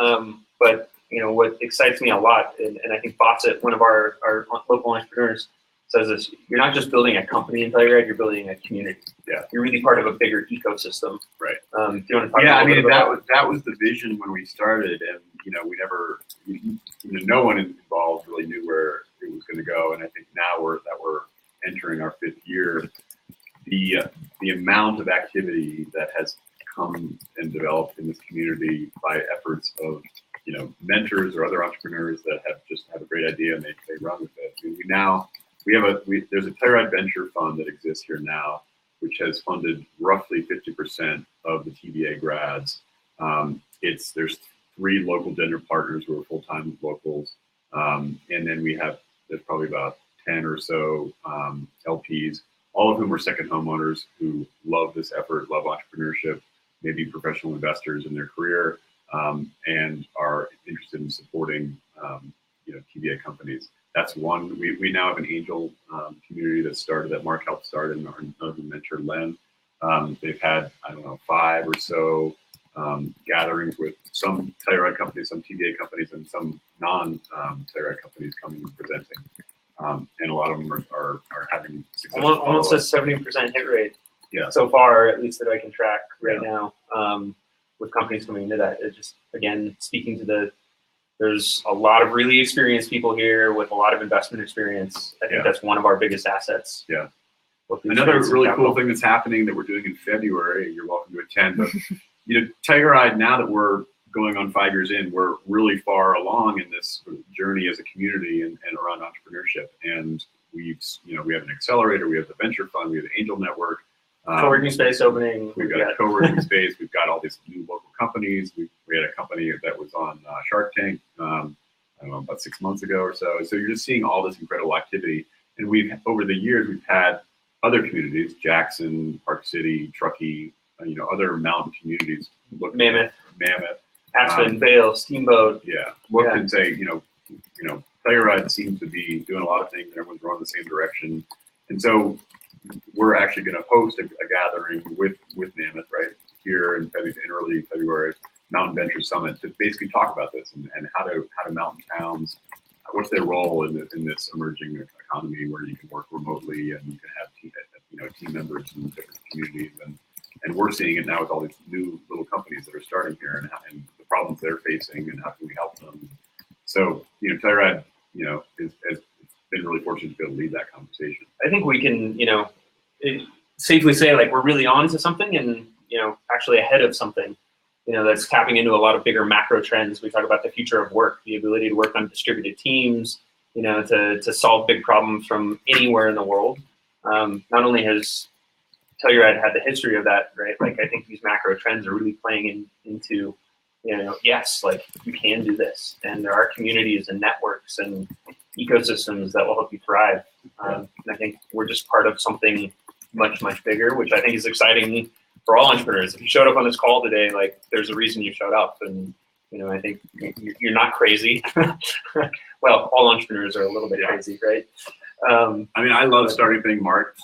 but what excites me a lot, and I think Fawcett, one of our local entrepreneurs, says this: you're not just building a company in Telluride, you're building a community. Yeah. You're really part of a bigger ecosystem. Right. Do you want to talk about that? That was the vision when we started, and we never, no one involved really knew where it was going to go. And I think now we're entering our 5th year, the amount of activity that has come and developed in this community by efforts of mentors or other entrepreneurs that have a great idea and they run with it. There's a Telluride Venture Fund that exists here now, which has funded roughly 50% of the TVA grads. There's 3 local gender partners who are full-time locals, and then there's probably about 10 or so LPs, all of whom are second homeowners who love this effort, love entrepreneurship, maybe professional investors in their career, and are interested in supporting TVA companies. That's one. We now have an angel community that Marc helped start, and our mentor Len. They've had 5 or so gatherings with some Telluride companies, some TVA companies, and some non-Telluride companies coming and presenting. And a lot of them are having success. Almost a 70% hit rate. Yeah. So far, at least that I can track right now, with companies coming into that. It just, again, speaking to there's a lot of really experienced people here with a lot of investment experience. I think that's one of our biggest assets. Yeah. Another really cool thing that's happening that we're doing in February, you're welcome to attend, but Telluride, now that we're going on 5 years in, we're really far along in this journey as a community and around entrepreneurship. And we have an accelerator, we have the venture fund, we have the angel network. Co-working space opening. We've got a co-working space. We've got all these new local companies. We had a company that was on Shark Tank, about 6 months ago or so. So you're just seeing all this incredible activity. And over the years, we've had other communities, Jackson, Park City, Truckee, other mountain communities. Mammoth, Aspen, Vail, Steamboat. Yeah. Look and say, Telluride seems to be doing a lot of things, and everyone's going the same direction. And so we're actually going to host a gathering with Mammoth right here in early February, Mountain Venture Summit, to basically talk about this and how do mountain towns, what's their role in this emerging economy where you can work remotely and you can have team members in different communities, and we're seeing it now with all these new little companies that are starting here and the problems they're facing and how can we help them. So Telluride has been really fortunate to be able to lead that conversation. I think we can, safely say like we're really on to something and, actually ahead of something, that's tapping into a lot of bigger macro trends. We talk about the future of work, the ability to work on distributed teams, to solve big problems from anywhere in the world. Not only has Telluride had the history of that, right? Like I think these macro trends are really playing into, yes, like you can do this, and there are communities and networks and ecosystems that will help you thrive. And I think we're just part of something much, much bigger, which I think is exciting for all entrepreneurs. If you showed up on this call today, like there's a reason you showed up, and I think you're not crazy. Well, all entrepreneurs are a little bit crazy, right? I love starting things, Marc.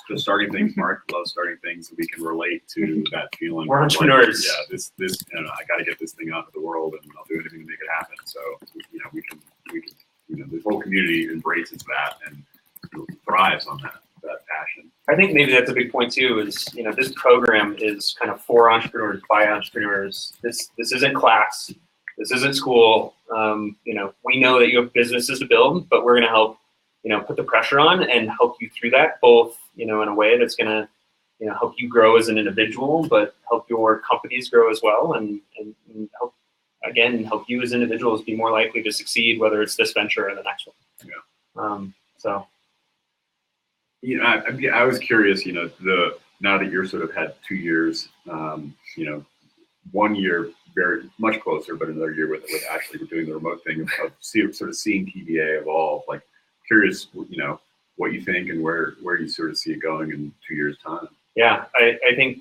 Marc loves starting things that we can relate to that feeling. We're entrepreneurs. Like, this. I got to get this thing out into the world, and I'll do anything to make it happen. So, we can. This whole community embraces that and thrives on that passion. I think maybe that's a big point too. Is this program is kind of for entrepreneurs by entrepreneurs. This isn't class. This isn't school. We know that you have businesses to build, but we're going to help. Put the pressure on and help you through that, both, in a way that's going to, help you grow as an individual, but help your companies grow as well, and help you as individuals be more likely to succeed, whether it's this venture or the next one. I was curious, now that you're sort of had 2 years, 1 year very much closer, but another year with actually doing the remote thing of sort of seeing TVA evolve, like, curious, what you think and where you sort of see it going in 2 years' time. Yeah, I think,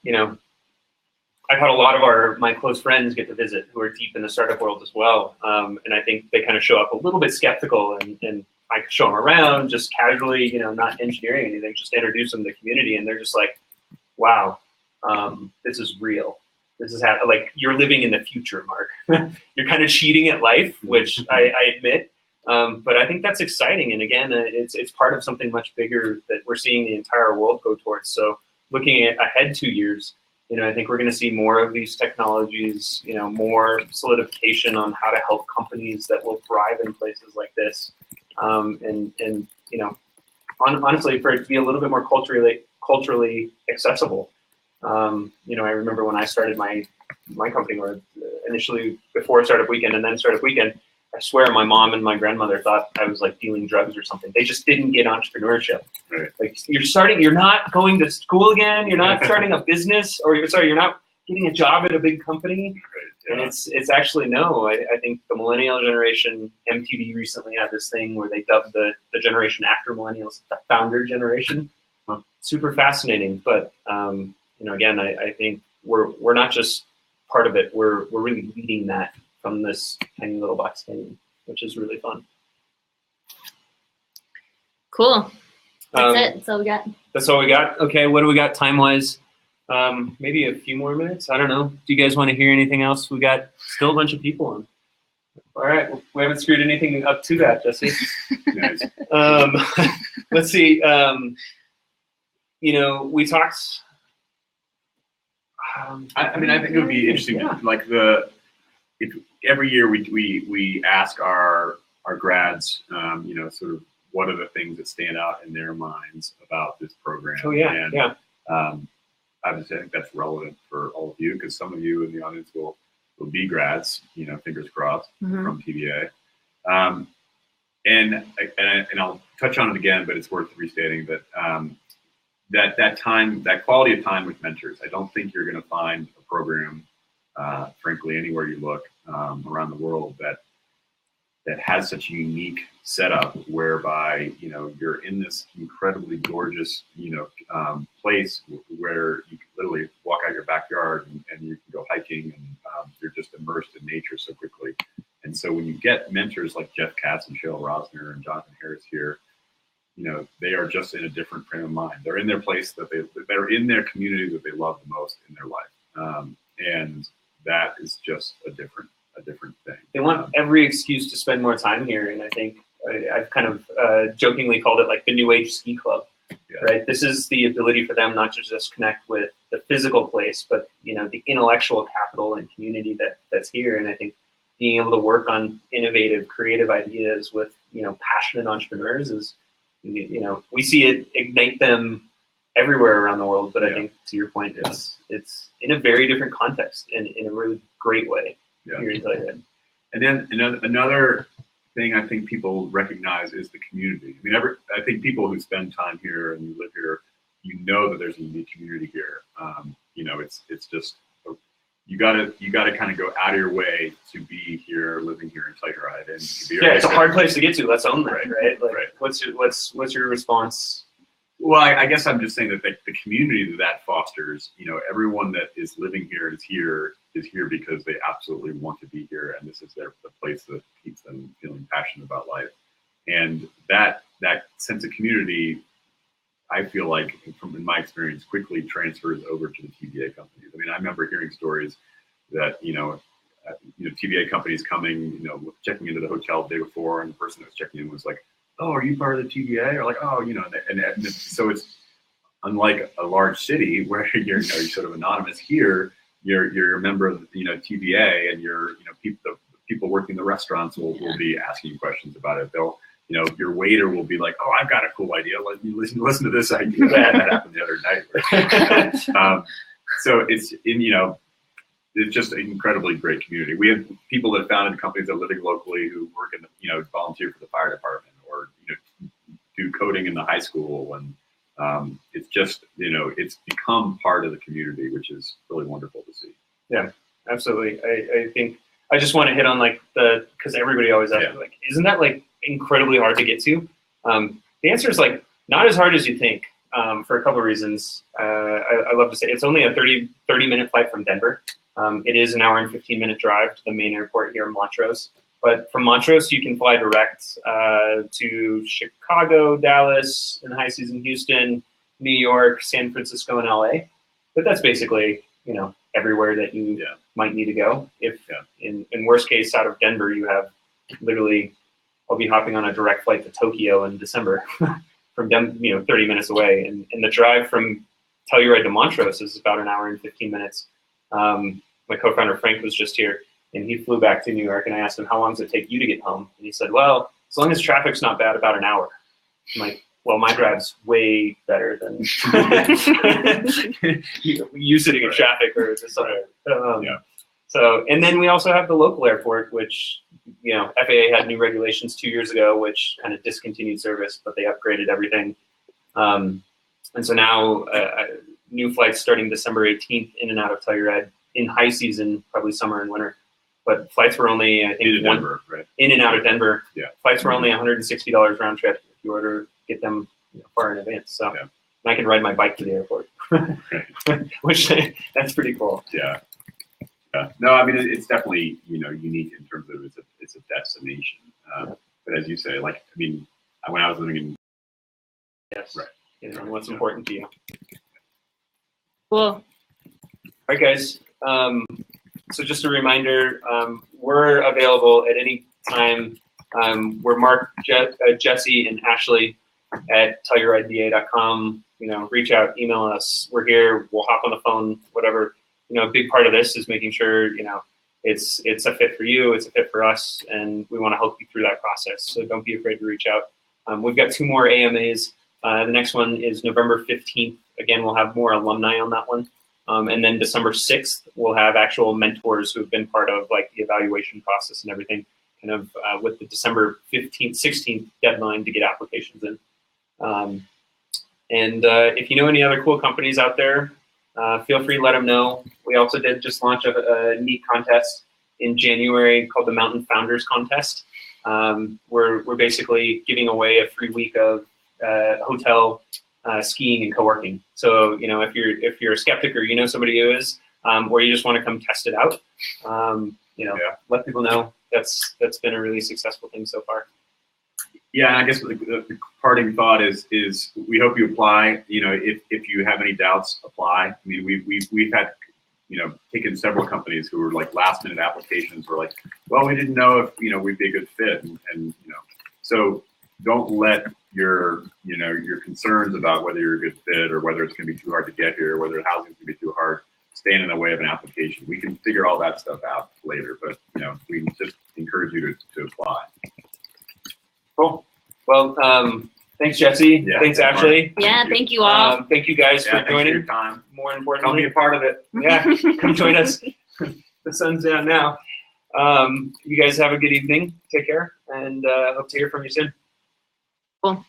I've had a lot of my close friends get to visit who are deep in the startup world as well. And I think they kind of show up a little bit skeptical, and I show them around just casually, not engineering anything, just introduce them to the community. And they're just like, wow, this is real. This is like you're living in the future, Marc. You're kind of cheating at life, which I admit. But I think that's exciting, and again, it's part of something much bigger that we're seeing the entire world go towards. So looking ahead 2 years, I think we're going to see more of these technologies, more solidification on how to help companies that will thrive in places like this, and honestly, for it to be a little bit more culturally accessible. I remember when I started my company, or initially before Startup Weekend and then Startup Weekend. I swear my mom and my grandmother thought I was like dealing drugs or something. They just didn't get entrepreneurship. Right. Like you're not going to school again. You're not starting a business, or you're not getting a job at a big company. Right. Yeah. And it's actually no. I think the millennial generation, MTV recently had this thing where they dubbed the generation after millennials the founder generation. Super fascinating. But again, I think we're not just part of it. We're really leading that from this tiny little box canyon, which is really fun. Cool. That's it. That's all we got. That's all we got. Okay, what do we got time-wise? Maybe a few more minutes. I don't know. Do you guys want to hear anything else? We got still a bunch of people on. All right, we haven't screwed anything up to that, Jesse. Nice. Let's see. We talked. I think it would be interesting, like every year we ask our grads, sort of what are the things that stand out in their minds about this program. Oh yeah, and, obviously I think that's relevant for all of you, because some of you in the audience will be grads, fingers crossed, from TVA. And I'll touch on it again, but it's worth restating that that quality of time with mentors. I don't think you're going to find a program, frankly, anywhere you look around the world that has such a unique setup whereby you're in this incredibly gorgeous place where you can literally walk out your backyard and you can go hiking, and you're just immersed in nature so quickly. And so when you get mentors like Jeff Katz and Cheryl Rosner and Jonathan Harris here, they are just in a different frame of mind. They're in their place they're in their community that they love the most in their life, and that is just a different thing. They want every excuse to spend more time here, and I think I've kind of jokingly called it like the New Age ski club. Right? This is the ability for them not to just connect with the physical place, but the intellectual capital and community that's here. And I think being able to work on innovative, creative ideas with passionate entrepreneurs is, we see it ignite them everywhere around the world. But I think, to your point, it's in a very different context and in a really great way here in Telluride. And then another thing I think people recognize is the community. I mean, I think people who spend time here and you live here, you know that there's a unique community here. You know, it's just you gotta kind of go out of your way to be here, living here in Telluride, and it's a hard place to get to. Let's own that, right? Like, right. What's your response? Well, I guess I'm just saying that the community that fosters, you know, everyone that is living here is here because they absolutely want to be here, and this is the place that keeps them feeling passionate about life. And that sense of community, I feel like, in my experience, quickly transfers over to the TVA companies. I mean, I remember hearing stories that, you know, TVA companies coming, you know, checking into the hotel the day before, and the person that was checking in was like, "Oh, are you part of the TVA?" Or like, "Oh, you know," and so it's unlike a large city where you're sort of anonymous. Here, you're a member of, you know, TVA, and the people working the restaurants will be asking you questions about it. They'll, you know, your waiter will be like, "Oh, I've got a cool idea. Let me listen to this idea." That happened the other night. So it's it's just an incredibly great community. We have people that founded companies that are living locally who work in, you know, volunteer for the fire department, or, you know, do coding in the high school, and it's just, you know, it's become part of the community, which is really wonderful to see. Yeah, absolutely. I think I just want to hit on like because everybody always asks, like, isn't that like incredibly hard to get to? The answer is like not as hard as you think, for a couple of reasons. I love to say it's only a 30-minute flight from Denver. It is an hour and 15-minute drive to the main airport here in Montrose. But from Montrose, you can fly direct to Chicago, Dallas, in the high season, Houston, New York, San Francisco, and LA. But that's basically, you know, everywhere that you might need to go. If in worst case, out of Denver, you have literally, I'll be hopping on a direct flight to Tokyo in December from 30 minutes away. And the drive from Telluride to Montrose is about an hour and 15 minutes. My co-founder Frank was just here, and he flew back to New York, and I asked him, "How long does it take you to get home?" And he said, "Well, as long as traffic's not bad, about an hour." I'm like, "Well, my drive's way better than you sitting in traffic or something." So, and then we also have the local airport, which, you know, FAA had new regulations 2 years ago, which kind of discontinued service, but they upgraded everything. And so now new flights starting December 18th in and out of Telluride in high season, probably summer and winter. But flights were only, I think, in and out of Denver. Yeah. Flights were only $160 round trip if you were to get them, you know, far in advance. So and I can ride my bike to the airport, which that's pretty cool. Yeah. No, I mean, it's definitely, you know, unique in terms of it's a destination. But as you say, like, I mean, when I was living in you know, what's important to you. Cool. All right, guys. So just a reminder, we're available at any time. We're Marc, Jesse, and Ashley at TellurideVA.com. You know, reach out, email us. We're here. We'll hop on the phone, whatever. You know, a big part of this is making sure, you know, it's a fit for you, it's a fit for us, and we want to help you through that process. So don't be afraid to reach out. We've got 2 more AMAs. The next one is November 15th. Again, we'll have more alumni on that one. And then December 6th, we'll have actual mentors who have been part of like the evaluation process and everything, kind of with the December 15th, 16th deadline to get applications in. And if you know any other cool companies out there, feel free to let them know. We also did just launch a neat contest in January called the Mountain Founders Contest. We're basically giving away a free week of hotel, skiing, and co-working. So, you know, if you're a skeptic or you know somebody who is, or you just want to come test it out, you know, let people know. That's been a really successful thing so far. Yeah, and I guess the parting thought is we hope you apply. You know, if you have any doubts, apply. I mean, we've had, you know, taken several companies who were like last minute applications. Were like, well, we didn't know if, you know, we'd be a good fit, and you know, so don't let your concerns about whether you're a good fit or whether it's going to be too hard to get here, or whether housing's going to be too hard, stand in the way of an application. We can figure all that stuff out later, but, you know, we just encourage you to apply. Cool. Well, thanks, Jesse. Yeah, thanks, Ashley. Yeah, thank you all. Thank you guys for joining. For your time. More importantly, Come be a part of it. Yeah, come join us. The sun's down now. You guys have a good evening. Take care, and hope to hear from you soon. Cool.